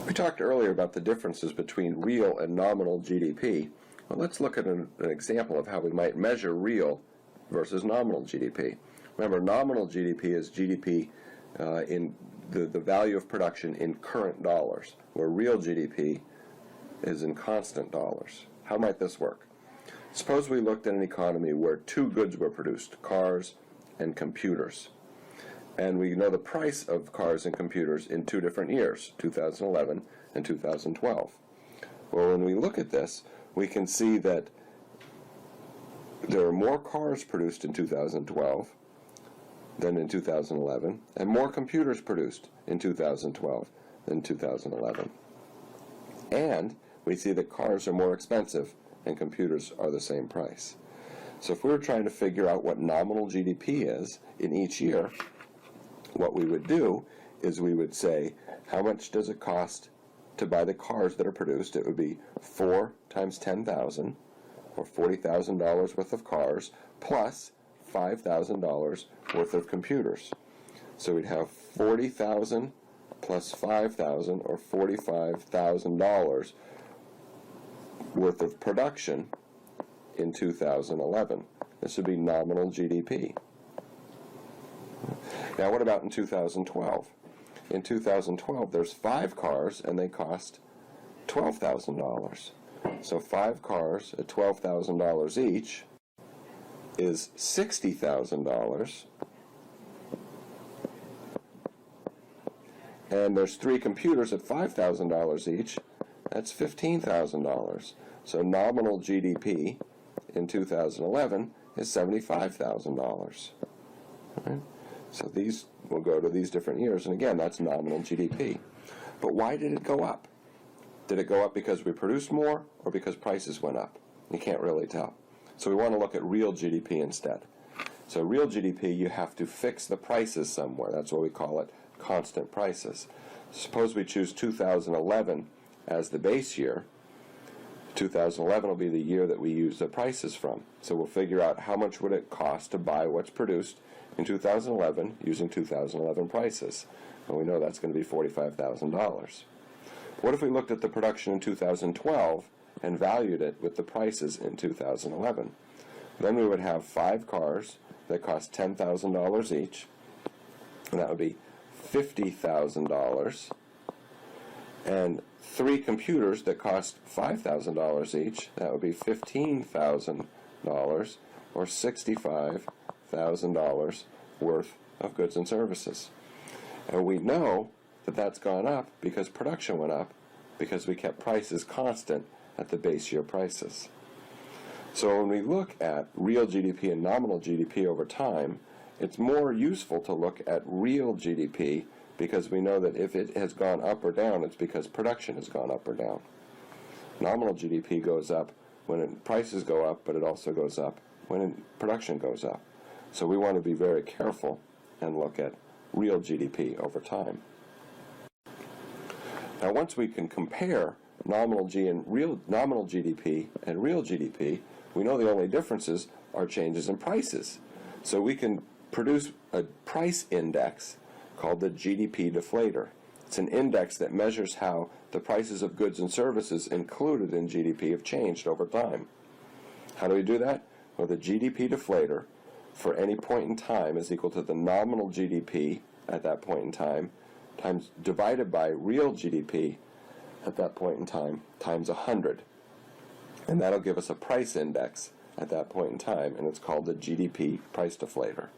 We talked earlier about the differences between real and nominal GDP. Well, let's look at an example of how we might measure real versus nominal GDP. Remember, nominal GDP is GDP in the value of production in current dollars, where real GDP is in constant dollars. How might this work? Suppose we looked at an economy where two goods were produced, cars and computers. And we know the price of cars and computers in two different years, 2011 and 2012. Well, when we look at this, we can see that there are more cars produced in 2012 than in 2011, and more computers produced in 2012 than 2011. And we see that cars are more expensive and computers are the same price. So if we were trying to figure out what nominal GDP is in each year, what we would do is we would say, how much does it cost to buy the cars that are produced? It would be 4 times 10,000, or $40,000 worth of cars, plus $5,000 worth of computers. So we'd have 40,000 plus 5,000, or $45,000 worth of production in 2011. This would be nominal GDP. Now what about in 2012? In 2012 there's 5 cars and they cost $12,000. So 5 cars at $12,000 each is $60,000. And there's 3 computers at $5,000 each. That's $15,000. So nominal GDP in 2011 is $75,000. Right? So these will go to these different years, and again, that's nominal GDP. But why did it go up? Did it go up because we produced more, or because prices went up? You can't really tell. So we want to look at real GDP instead. So real GDP, you have to fix the prices somewhere. That's why we call it constant prices. Suppose we choose 2011 as the base year. 2011 will be the year that we use the prices from. So we'll figure out how much would it cost to buy what's produced in 2011 using 2011 prices. And we know that's going to be $45,000. What if we looked at the production in 2012 and valued it with the prices in 2011? Then we would have 5 cars that cost $10,000 each, and that would be $50,000, and 3 computers that cost $5,000 each. That would be $15,000, or $65,000 worth of goods and services. And we know that that's gone up because production went up, because we kept prices constant at the base year prices. So when we look at real GDP and nominal GDP over time, it's more useful to look at real GDP, because we know that if it has gone up or down, it's because production has gone up or down. Nominal GDP goes up when prices go up, but it also goes up when production goes up. So we want to be very careful and look at real GDP over time. Now once we can compare nominal GDP and real GDP, we know the only differences are changes in prices. So we can produce a price index called the GDP deflator. It's an index that measures how the prices of goods and services included in GDP have changed over time. How do we do that? Well, the GDP deflator for any point in time is equal to the nominal GDP at that point in time divided by real GDP at that point in time times 100. And that'll give us a price index at that point in time, and it's called the GDP price deflator.